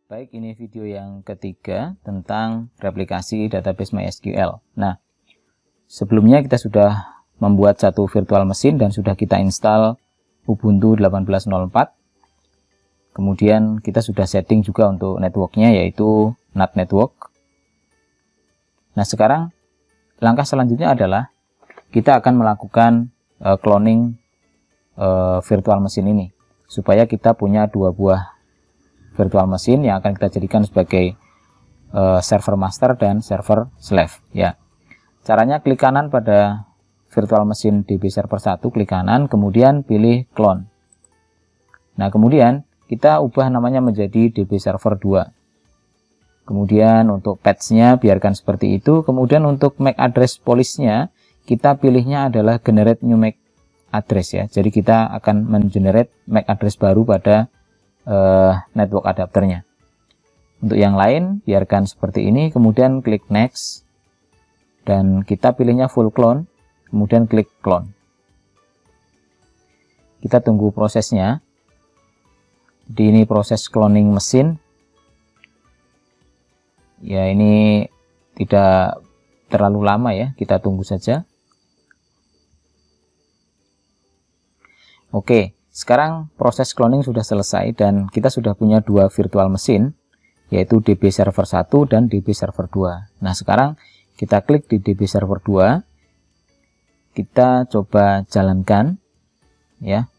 Baik, ini video yang ketiga tentang replikasi database MySQL. Nah, sebelumnya kita sudah membuat satu virtual mesin dan sudah kita install Ubuntu 18.04. Kemudian kita sudah setting juga untuk networknya, yaitu NAT network. Nah, sekarang langkah selanjutnya adalah kita akan melakukan cloning virtual mesin ini, supaya kita punya dua buah virtual mesin yang akan kita jadikan sebagai server master dan server slave ya. Caranya klik kanan pada virtual mesin DB server 1, klik kanan, kemudian pilih clone. Nah, kemudian kita ubah namanya menjadi DB server 2. Kemudian untuk patch-nya biarkan seperti itu. Kemudian untuk MAC address police-nya kita pilihnya adalah generate new MAC address ya. Jadi kita akan mengenerate MAC address baru pada network adapternya. Untuk yang lain biarkan seperti ini, kemudian klik next dan kita pilihnya full clone, kemudian klik clone. Kita tunggu prosesnya. Jadi ini proses cloning mesin ya, ini tidak terlalu lama ya, kita tunggu saja. Oke, sekarang proses cloning sudah selesai dan kita sudah punya dua virtual mesin, yaitu DB server 1 dan DB server 2. Nah, sekarang kita klik di DB server 2, kita coba jalankan ya,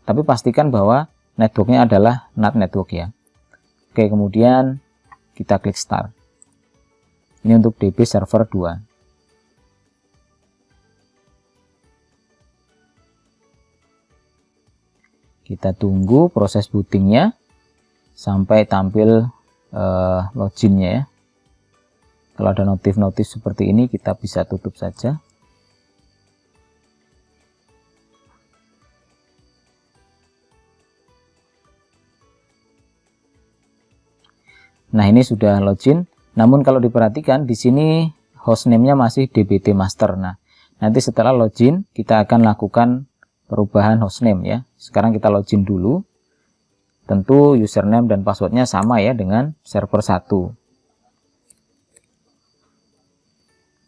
tapi pastikan bahwa networknya adalah NAT network ya. Oke, kemudian kita klik start. Ini untuk DB server 2. Kita tunggu proses bootingnya sampai tampil loginnya ya. Kalau ada notif-notif seperti ini kita bisa tutup saja. Nah, ini sudah login. Namun kalau diperhatikan di sini hostname-nya masih dbt master. Nah, nanti setelah login kita akan lakukan perubahan hostname ya. Sekarang kita login dulu. Tentu username dan passwordnya sama ya dengan server 1.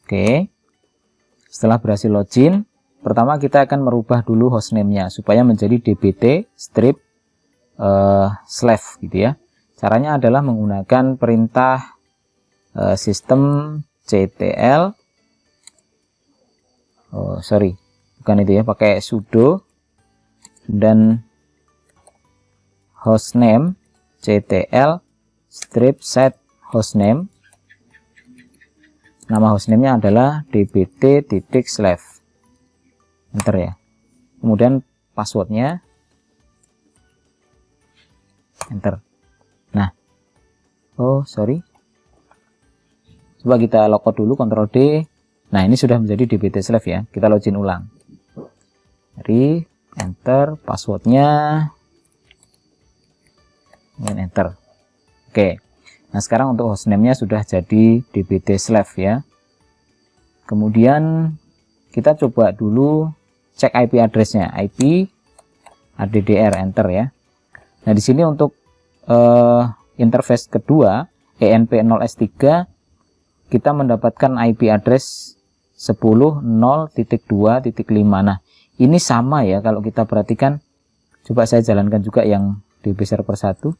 Oke. Setelah berhasil login, pertama kita akan merubah dulu hostname-nya supaya menjadi dbt strip slave gitu ya. Caranya adalah menggunakan perintah sistem ctl. Bukan itu ya, pakai sudo dan hostname ctl strip set hostname. Nama hostname-nya adalah dbt.slave. Enter ya. Kemudian passwordnya enter. Nah, coba kita logout dulu, Ctrl D. Nah, ini sudah menjadi dbt slave ya. Kita login ulang. Enter passwordnya, dan enter. Oke. Nah, sekarang untuk hostname-nya sudah jadi dbt slave ya. Kemudian kita coba dulu cek IP address-nya, IP addr, enter ya. Nah, di sini untuk interface kedua enp0s3 kita mendapatkan IP address 10.0.2.5. Nah, ini sama ya kalau kita perhatikan. Coba saya jalankan juga yang DB server 1.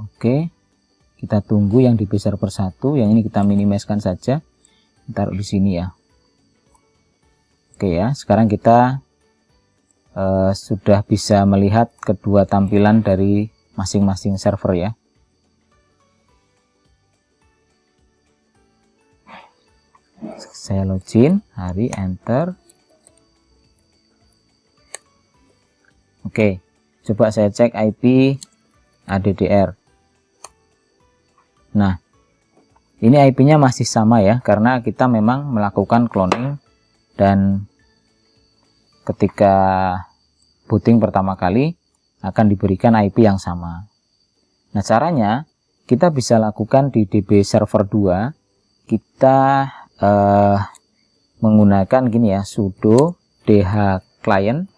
Oke, kita tunggu yang DB server 1. Yang ini kita minimaliskan saja, taruh di sini ya. Oke ya, sekarang kita sudah bisa melihat kedua tampilan dari masing-masing server ya. Saya login, hari, enter. Oke, coba saya cek IP addr. Nah, ini IP-nya masih sama ya, karena kita memang melakukan cloning dan ketika booting pertama kali akan diberikan IP yang sama. Nah, caranya kita bisa lakukan di DB server 2, kita menggunakan gini ya, sudo dh client,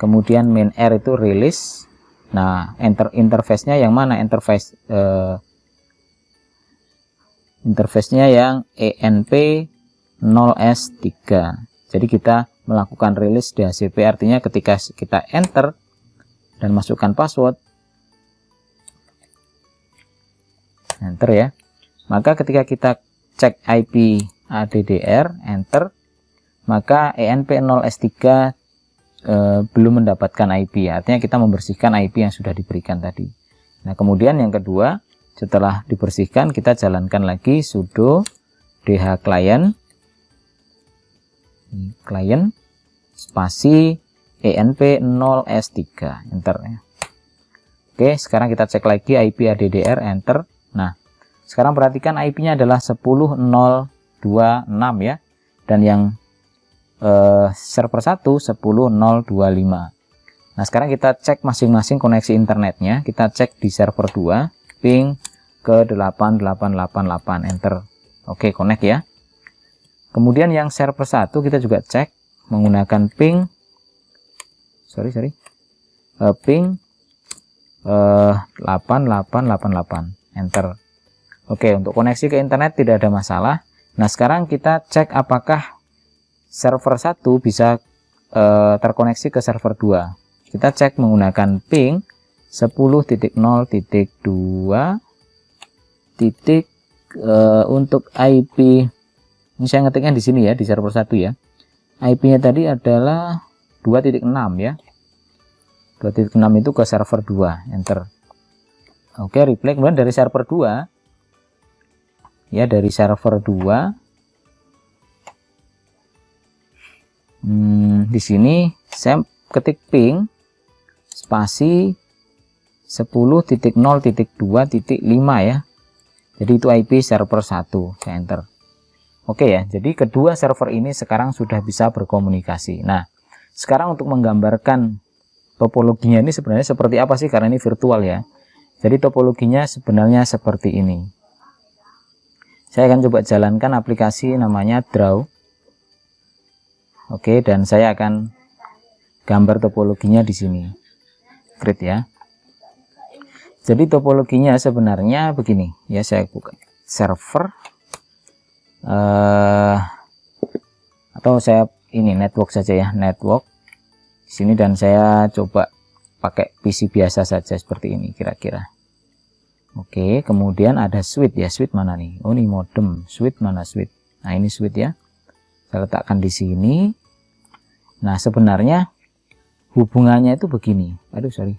kemudian main r itu release. Nah, interface-nya yang mana? Interface-nya yang enp0s3. Jadi kita melakukan release DHCP, artinya ketika kita enter dan masukkan password, enter ya, maka ketika kita cek IP ADDR, enter, maka enp0s3 belum mendapatkan IP, artinya kita membersihkan IP yang sudah diberikan tadi. Nah, kemudian yang kedua, setelah dibersihkan kita jalankan lagi sudo dh client spasi enp0s3, enter ya. Oke, sekarang kita cek lagi IP ADDR, enter. Nah, sekarang perhatikan IP-nya adalah 10.026 ya, dan yang server 1 10.025. Nah, sekarang kita cek masing-masing koneksi internetnya. Kita cek di server 2 ping ke 8888, enter. Oke, connect ya. Kemudian yang server 1 kita juga cek menggunakan ping ping 8888, enter. Oke, untuk koneksi ke internet tidak ada masalah. Nah, sekarang kita cek apakah server 1 bisa terkoneksi ke server 2. Kita cek menggunakan ping 10.0.2 untuk IP. Ini saya ngetiknya di sini ya, di server 1 ya. IP-nya tadi adalah 2.6 ya. 2.6 itu ke server 2, enter. Oke, replay. Kemudian dari server 2 ya, dari server 2 di sini saya ketik ping spasi 10.0.2.5 ya. Jadi itu IP server 1, saya enter. Oke ya, jadi kedua server ini sekarang sudah bisa berkomunikasi. Nah, sekarang untuk menggambarkan topologinya ini sebenarnya seperti apa sih, karena ini virtual ya. Jadi topologinya sebenarnya seperti ini. Saya akan coba jalankan aplikasi namanya Draw. Oke, dan saya akan gambar topologinya di sini. Create ya. Jadi topologinya sebenarnya begini. Ya, saya buka server atau saya ini network saja ya, network di sini, dan saya coba pakai PC biasa saja seperti ini kira-kira. Oke, kemudian ada switch ya. Switch mana nih? Oh, ini modem. Switch mana switch? Nah, ini switch ya. Saya letakkan di sini. Nah, sebenarnya hubungannya itu begini. Aduh, sorry.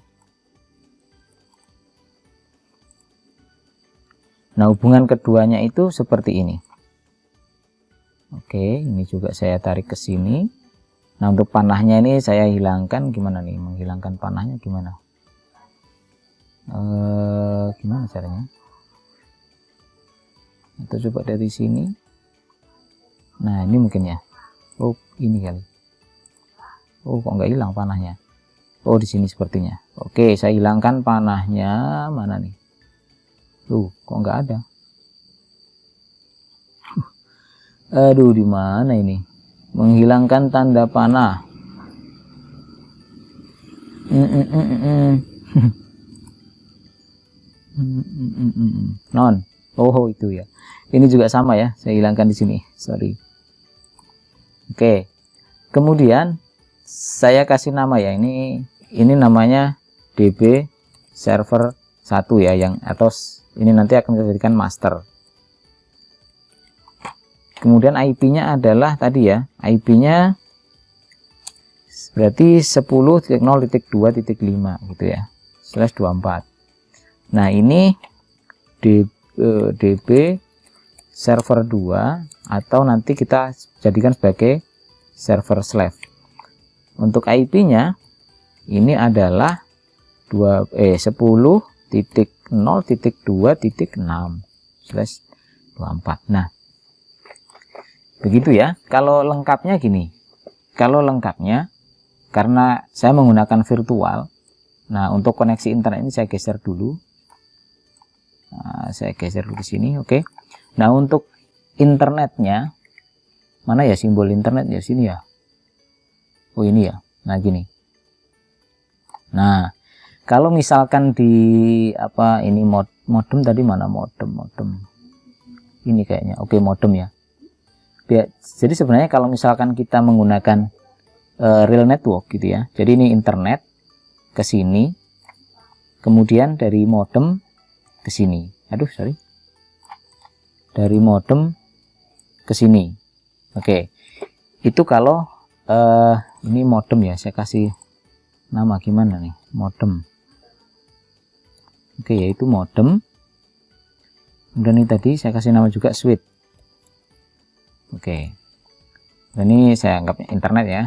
Nah, hubungan keduanya itu seperti ini. Oke, ini juga saya tarik ke sini. Nah, untuk panahnya ini saya hilangkan. Gimana nih? Menghilangkan panahnya gimana? Gimana caranya? Kita coba dari sini. Nah, ini mungkin ya. Oh, ini kali. Oh, kok nggak hilang panahnya? Oh, di sini sepertinya. Oke, saya hilangkan panahnya. Mana nih? Kok nggak ada? Aduh, di mana ini? Menghilangkan tanda panah. Non. Oh, itu ya. Ini juga sama ya. Saya hilangkan di sini. Sorry. Oke. Kemudian saya kasih nama ya, ini namanya DB server 1 ya, yang atau ini nanti akan kita jadikan master. Kemudian IP-nya adalah tadi ya, IP-nya berarti 10.0.2.5 gitu ya, /24. Nah, ini DB server 2 atau nanti kita jadikan sebagai server slave. Untuk IP-nya ini adalah 10.0.2.6/24. Nah, begitu ya. Kalau lengkapnya gini. Kalau lengkapnya, karena saya menggunakan virtual, nah untuk koneksi internet ini saya geser dulu. Nah, saya geser dulu ke sini, oke. Nah, untuk internetnya, Mana ya simbol internet ya, sini ya. Oh ini ya. Nah gini. Nah, kalau misalkan di apa ini modem tadi mana modem. Ini kayaknya. Oke, modem ya. Jadi sebenarnya kalau misalkan kita menggunakan real network gitu ya. Jadi ini internet ke sini. Kemudian dari modem ke sini. Aduh, sorry. Dari modem ke sini. Oke. Itu kalau ini modem ya, saya kasih nama gimana nih? Modem. Oke, yaitu modem. Kemudian ini tadi saya kasih nama juga switch. Oke. Dan ini saya anggap internet ya.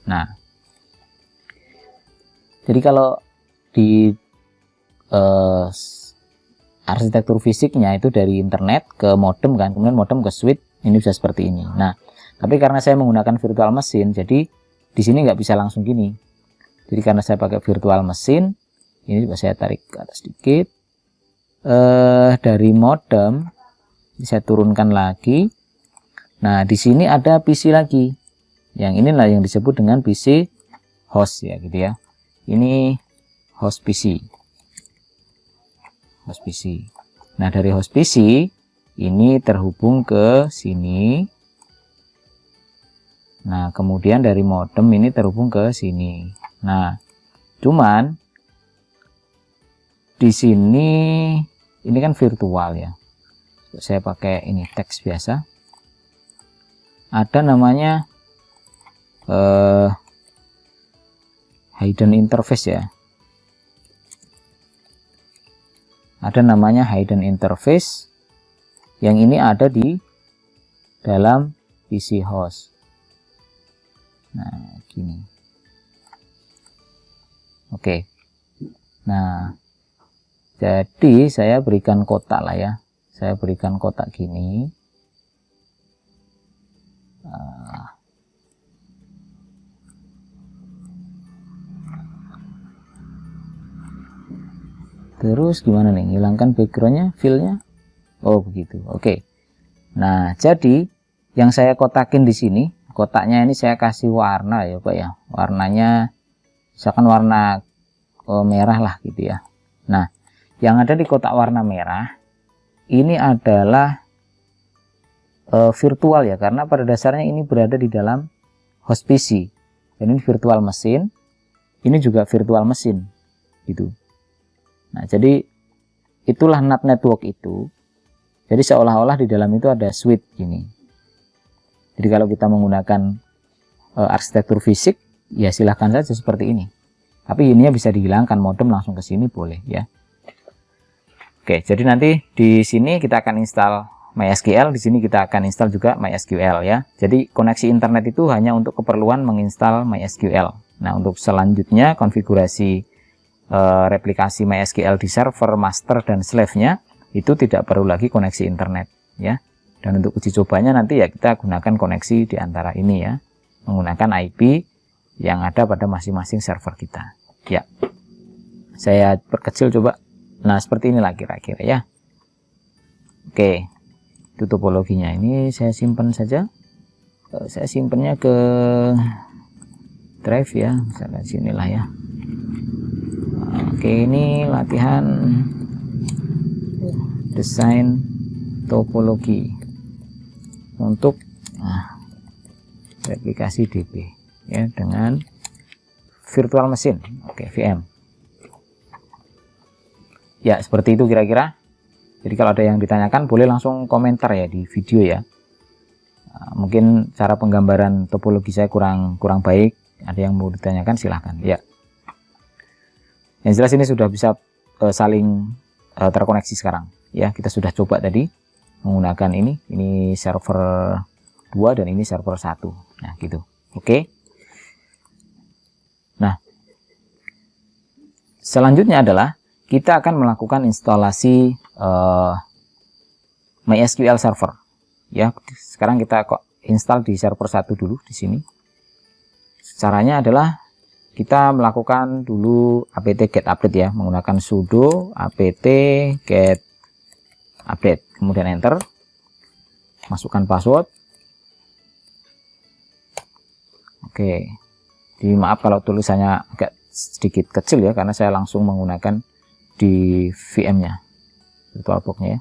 Nah. Jadi kalau di arsitektur fisiknya itu dari internet ke modem kan, kemudian modem ke switch, ini bisa seperti ini. Nah, tapi karena saya menggunakan virtual machine, jadi di sini nggak bisa langsung gini. Jadi karena saya pakai virtual machine, ini juga saya tarik ke atas sedikit. Dari modem saya turunkan lagi. Nah, di sini ada PC lagi. Yang inilah yang disebut dengan PC host ya gitu ya. Ini host PC. Host PC. Nah, dari host PC ini terhubung ke sini. Nah, kemudian dari modem ini terhubung ke sini. Nah, cuman di sini ini kan virtual ya. Saya pakai ini teks biasa. Ada namanya hidden interface ya. Ada namanya hidden interface yang ini ada di dalam PC host. Nah, gini. Oke. Nah, jadi saya berikan kotak lah ya. Saya berikan kotak gini. Terus gimana nih? Hilangkan backgroundnya, fillnya? Oh begitu. Oke. Nah, jadi yang saya kotakin di sini, kotaknya ini saya kasih warna ya Pak ya. Warnanya misalkan warna merah lah gitu ya. Nah, yang ada di kotak warna merah ini adalah virtual ya, karena pada dasarnya ini berada di dalam host PC. Dan ini virtual machine, ini juga virtual machine gitu. Nah, jadi itulah NAT network itu. Jadi seolah-olah di dalam itu ada switch gini. Jadi kalau kita menggunakan arsitektur fisik, ya silahkan saja seperti ini. Tapi ininya bisa dihilangkan, modem langsung ke sini boleh ya. Oke, jadi nanti di sini kita akan install MySQL, di sini kita akan install juga MySQL ya. Jadi koneksi internet itu hanya untuk keperluan menginstal MySQL. Nah, untuk selanjutnya konfigurasi replikasi MySQL di server, master, dan slave-nya itu tidak perlu lagi koneksi internet ya. Dan untuk uji cobanya nanti ya kita gunakan koneksi di antara ini ya, menggunakan IP yang ada pada masing-masing server kita ya. Saya perkecil coba. Nah, seperti inilah kira-kira ya. Oke, itu topologinya. Ini saya simpan saja. Saya simpannya ke drive ya, misalkan sinilah ya. Oke, ini latihan desain topologi untuk replikasi DB ya dengan virtual machine. Oke, VM. Ya, seperti itu kira-kira. Jadi kalau ada yang ditanyakan boleh langsung komentar ya di video ya. Mungkin cara penggambaran topologi saya kurang baik, ada yang mau ditanyakan silahkan ya. Yang jelas ini sudah bisa saling terkoneksi sekarang ya. Kita sudah coba tadi menggunakan ini server 2 dan ini server 1. Nah gitu. Oke. Nah, selanjutnya adalah kita akan melakukan instalasi MySQL server ya. Sekarang kita install di server 1 dulu di sini. Caranya adalah kita melakukan dulu apt get update ya, menggunakan sudo apt get update, kemudian enter, masukkan password, Oke, jadi maaf kalau tulisannya agak sedikit kecil ya, karena saya langsung menggunakan di VM-nya, VirtualBox-nya ya.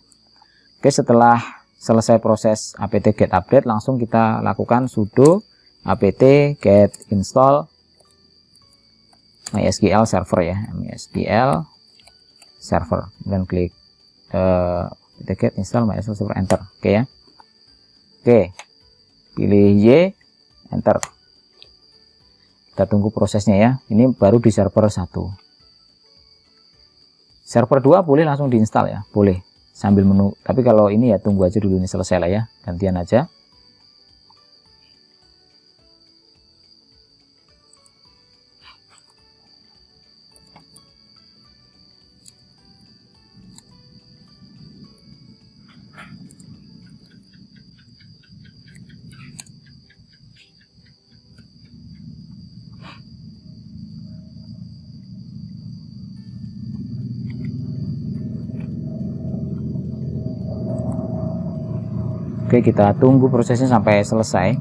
Oke, setelah selesai proses apt get update, langsung kita lakukan sudo apt get install MySQL server ya, MySQL server, dan klik apt get install MySQL server, enter. Oke ya. Oke, pilih Y, enter. Kita tunggu prosesnya ya. Ini baru di server 1. Server 2 boleh langsung diinstal ya, boleh sambil menunggu. Tapi kalau ini ya tunggu aja dulu, ini selesai lah ya, gantian aja. Oke, kita tunggu prosesnya sampai selesai.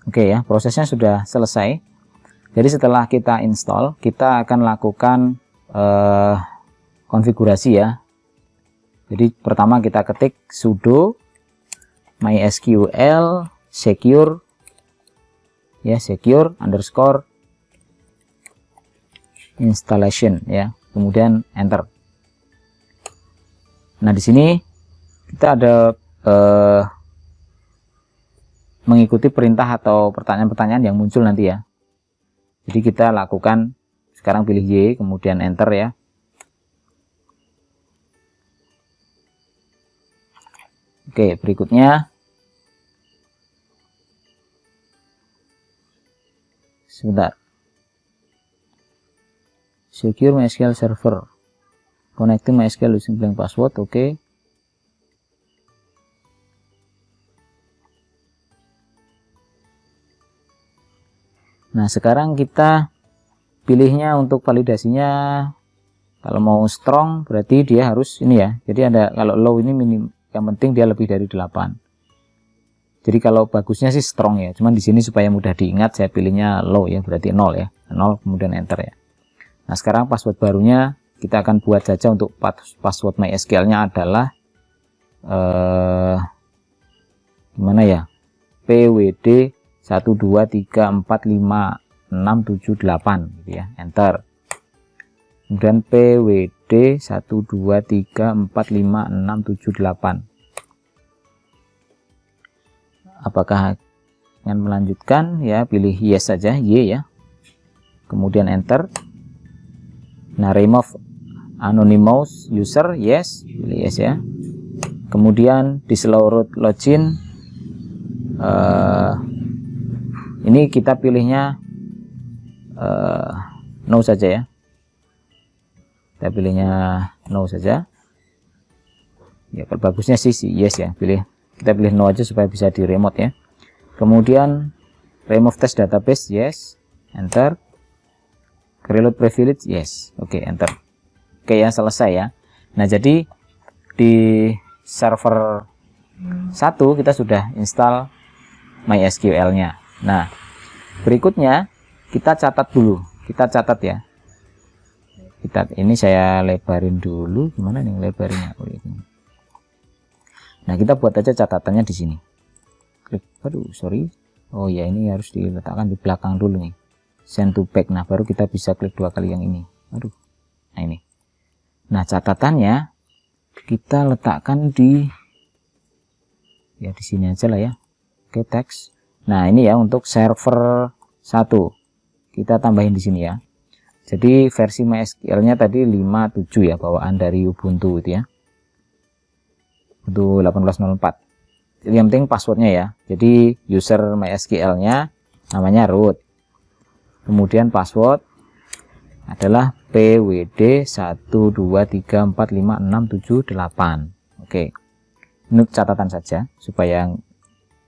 Oke ya, prosesnya sudah selesai. Jadi setelah kita install, kita akan lakukan konfigurasi ya. Jadi pertama kita ketik sudo mysql secure ya, secure underscore installation ya, kemudian enter. Nah di sini kita ada mengikuti perintah atau pertanyaan-pertanyaan yang muncul nanti ya. Jadi kita lakukan sekarang, pilih Y kemudian enter ya. Oke, berikutnya sebentar. Secure MySQL server. Connecting MySQL using blank password. Oke. Nah, sekarang kita pilihnya untuk validasinya. Kalau mau strong berarti dia harus ini ya. Jadi ada, kalau low ini minim. Yang penting dia lebih dari 8. Jadi kalau bagusnya sih strong ya, cuman di sini supaya mudah diingat saya pilihnya low ya, berarti 0 ya, 0 kemudian enter ya. Nah sekarang password barunya kita akan buat saja. Untuk password MySQL-nya adalah gimana ya, pwd 1234567 gitu ya, enter. Kemudian pwd 1234567. Apakah ingin melanjutkan ya, pilih yes saja, Y ya, kemudian enter. Nah remove anonymous user, yes, pilih yes ya. Kemudian di slow root login, ini kita pilihnya no saja ya. Kita pilihnya no saja ya, kalau bagusnya sih yes ya, kita pilih no aja supaya bisa di remote ya. Kemudian remove test database, yes, enter. Reload privilege, yes, oke, enter. Oke ya, selesai ya. Nah jadi di server 1 kita sudah install MySQL nya. Nah berikutnya kita catat dulu, kita catat ya. Ini saya lebarin dulu, gimana nih lebarinnya? Oh, ini. Nah kita buat aja catatannya di sini. Klik, aduh sorry. Oh ya, ini harus diletakkan di belakang dulu nih. Send to back. Nah baru kita bisa klik 2 kali yang ini. Aduh. Nah ini. Nah catatannya kita letakkan di ya di sini aja lah ya. Oke, teks. Nah ini ya untuk server 1 kita tambahin di sini ya. Jadi versi MySQL-nya tadi 5.7 ya, bawaan dari Ubuntu itu ya. Ubuntu 18.04. Jadi yang penting passwordnya ya. Jadi user MySQL-nya namanya root. Kemudian password adalah pwd 1234567 8. Oke. Ini catatan saja supaya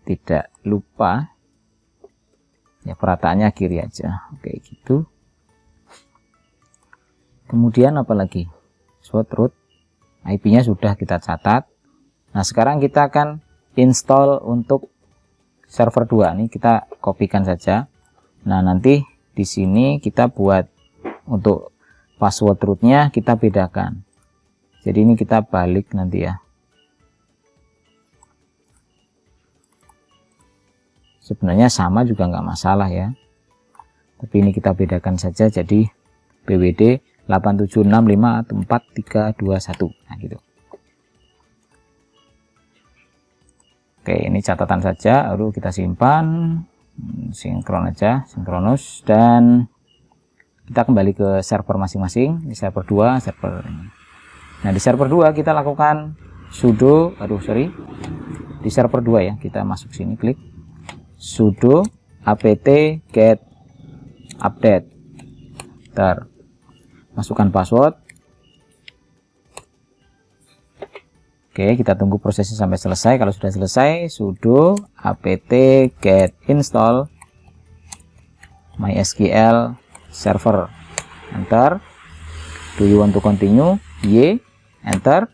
tidak lupa. ya, perataannya kiri aja. Oke, gitu. Kemudian apa lagi? Password root, IP-nya sudah kita catat. Nah, sekarang kita akan install untuk server 2. Ini kita kopikan saja. Nah, nanti di sini kita buat untuk password rootnya kita bedakan. Jadi ini kita balik nanti ya. Sebenarnya sama juga nggak masalah ya, tapi ini kita bedakan saja jadi BWD 87654321. Nah gitu. Oke, ini catatan saja, lalu kita simpan, sinkron aja, sinkronus, dan kita kembali ke server masing-masing. Di server 2, server ini. Nah, di server 2 kita lakukan sudo, di server 2 ya, kita masuk sini, klik sudo apt get update, masukkan password. Oke, kita tunggu prosesnya sampai selesai. Kalau sudah selesai, sudo apt get install MySQL server, enter. Do you want to continue? Y, enter.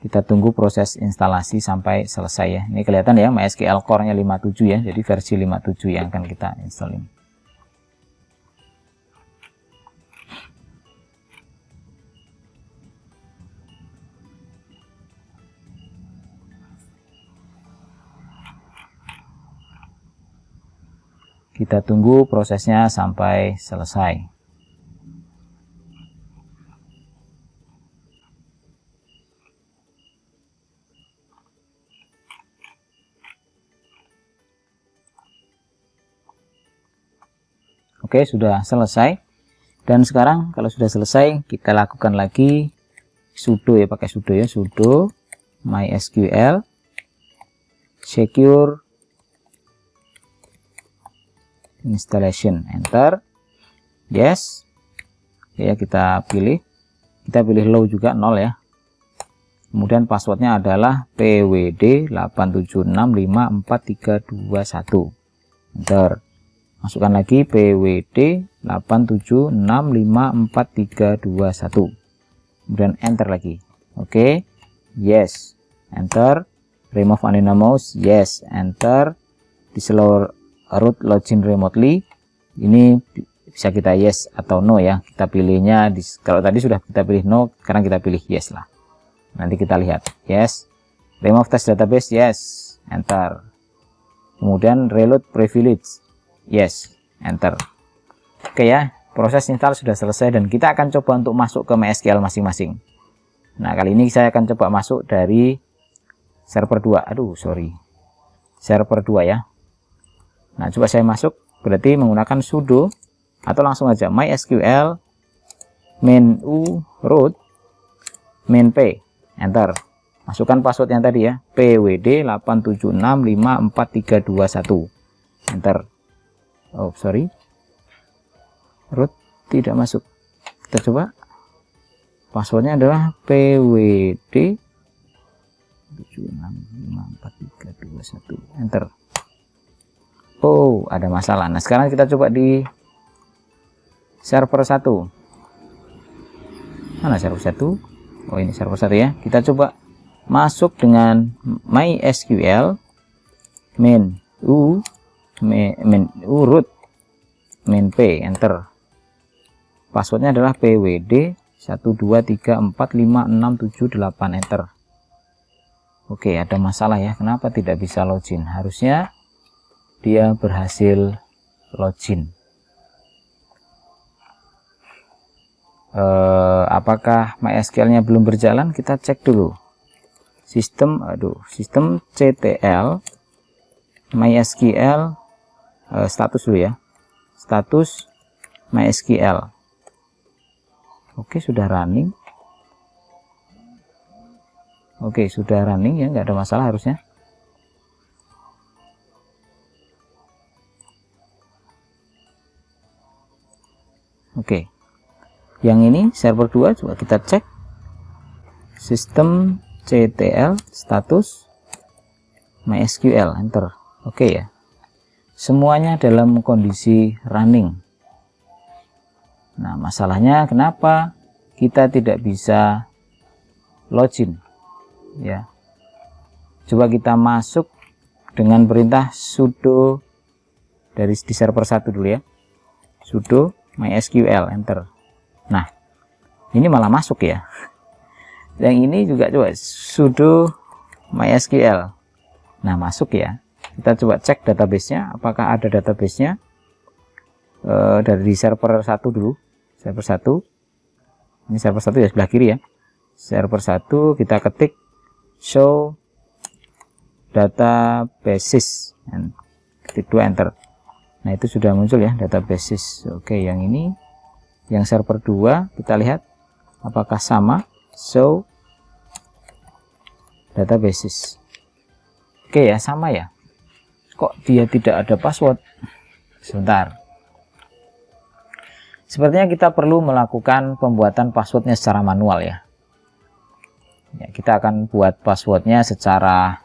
Kita tunggu proses instalasi sampai selesai ya. Ini kelihatan ya, MySQL Core-nya 57 ya, jadi versi 57 yang akan kita install ini. Kita tunggu prosesnya sampai selesai. Oke, sudah selesai. Dan sekarang kalau sudah selesai, kita lakukan lagi sudo ya, pakai sudo ya, sudo MySQL secure installation, enter. Yes. Ya, kita pilih low juga 0 ya. Kemudian passwordnya adalah pwd 87654321, enter. Masukkan lagi pwd 87654321, kemudian enter lagi. Oke, yes, enter. Remove anonymous, yes, enter. Disallow root login remotely, ini bisa kita yes atau no ya, kita pilihnya kalau tadi sudah kita pilih no, sekarang kita pilih yes lah. Nanti kita lihat, yes. Remove test database, yes, enter. Kemudian reload privilege, yes, enter. Oke ya, proses install sudah selesai dan kita akan coba untuk masuk ke MySQL masing-masing. Nah, kali ini saya akan coba masuk dari server 2. Server 2 ya. Nah, coba saya masuk, berarti menggunakan sudo atau langsung aja MySQL main root main p, enter. Masukkan password yang tadi ya, pwd 87654321, enter. Oh, root tidak masuk. Kita coba. Passwordnya adalah pwd 87654321, enter. Oh, ada masalah. Nah, sekarang kita coba di server 1. Mana server 1? Oh, ini server 1 ya. Kita coba masuk dengan MySQL main root main p, enter. Passwordnya adalah pwd 123456788, enter. Oke, ada masalah ya. Kenapa tidak bisa login? Harusnya dia berhasil login. Apakah MySQL-nya belum berjalan? Kita cek dulu. Sistem CTL MySQL status dulu ya. Status MySQL. Oke, sudah running. Oke, sudah running ya, nggak ada masalah harusnya. Oke, yang ini server 2 coba kita cek sistem CTL status MySQL, enter. Oke ya. Semuanya dalam kondisi running. Nah, masalahnya kenapa kita tidak bisa login? Ya. Coba kita masuk dengan perintah sudo di server 1 dulu ya. Sudo MySQL, enter. Nah, ini malah masuk ya. Yang ini juga coba sudo MySQL. Nah, masuk ya. Kita coba cek database-nya, apakah ada database-nya dari server 1 dulu. Server 1. Ini server 1 ya, sebelah kiri ya. Server 1 kita ketik show databases. Ketik 2 enter. Nah, itu sudah muncul ya databases. Oke, yang ini yang server 2 kita lihat apakah sama, show databases. Oke ya, sama ya. Kok dia tidak ada password? Sebentar. Sepertinya kita perlu melakukan pembuatan passwordnya secara manual ya. Ya, kita akan buat passwordnya secara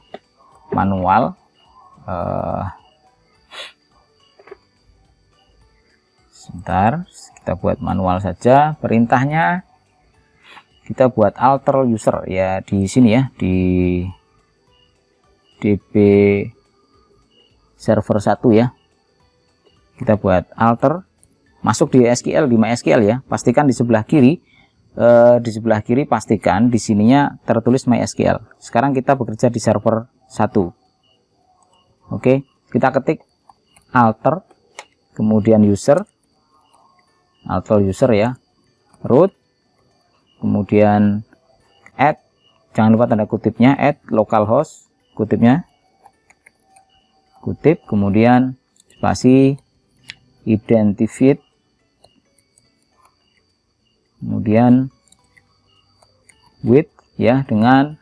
manual. Sebentar, kita buat manual saja. Perintahnya kita buat alter user ya, di sini ya, di db server 1 ya. Kita buat alter, masuk di SQL, di MySQL ya. Pastikan di sebelah kiri, pastikan di sininya tertulis MySQL. Sekarang kita bekerja di server 1. Oke, kita ketik alter, kemudian user, alter user ya, root, kemudian add, jangan lupa tanda kutipnya, add localhost, kutipnya, kutip, kemudian spasi, identified, kemudian with ya, dengan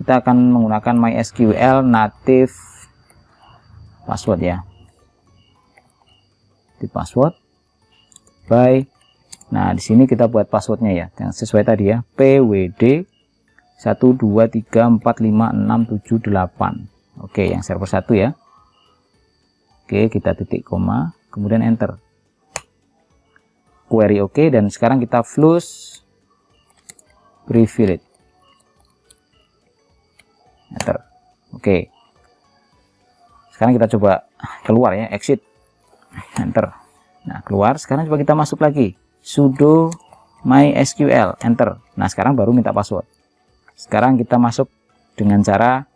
kita akan menggunakan MySQL native password ya, di password by. Nah, di sini kita buat passwordnya ya, yang sesuai tadi ya, pwd 123456778. Oke, yang server 1 ya. Oke, kita titik koma, kemudian enter. Query oke, dan sekarang kita flush privilege. Enter. Oke. Sekarang kita coba keluar ya, exit. Enter. Nah, keluar. Sekarang coba kita masuk lagi. Sudo MySQL, enter. Nah, sekarang baru minta password. Sekarang kita masuk dengan cara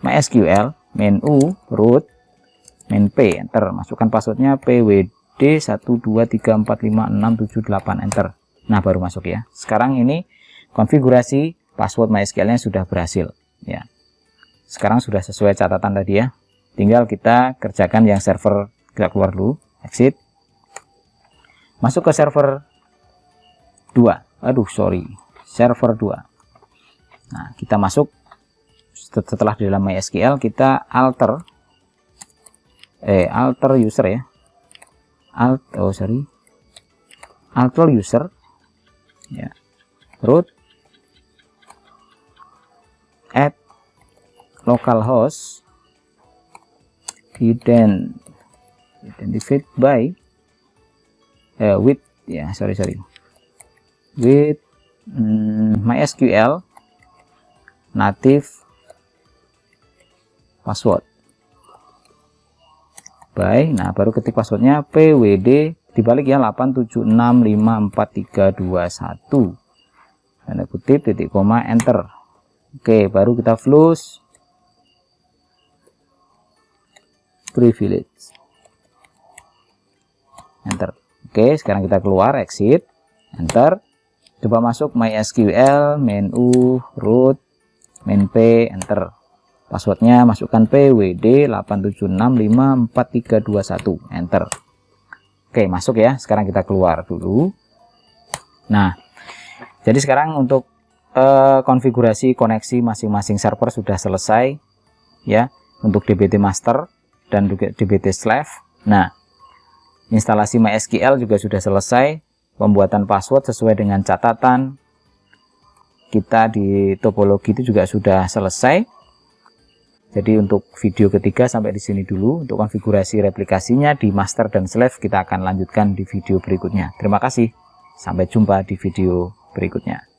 MySQL, menu, root, main p, enter. Masukkan passwordnya pwd 123456778, enter. Nah, baru masuk ya. Sekarang ini konfigurasi password MySQL-nya sudah berhasil ya. Sekarang sudah sesuai catatan tadi ya. Tinggal kita kerjakan yang server, kita keluar dulu, exit. Masuk ke server 2. Server 2. Nah, kita masuk. Setelah di dalam MySQL kita alter user ya. Alter user ya. Root, add localhost, identified by with ya, with MySQL native password by. Nah, baru ketik passwordnya pwd dibalik ya, 8765431, tanda kutip, titik koma, enter. Oke, baru kita flush privilege, enter. Oke, sekarang kita keluar, exit, enter. Coba masuk MySQL, menu, root, main p, enter. Passwordnya masukkan pwd 8765431, enter. Oke, masuk ya. Sekarang kita keluar dulu. Nah, jadi sekarang untuk konfigurasi koneksi masing-masing server sudah selesai ya, untuk dbt master dan juga dbt slave. Nah, instalasi MySQL juga sudah selesai. Pembuatan password sesuai dengan catatan kita di topologi itu juga sudah selesai. Jadi untuk video ketiga sampai di sini dulu. Untuk konfigurasi replikasinya di master dan slave kita akan lanjutkan di video berikutnya. Terima kasih. Sampai jumpa di video berikutnya.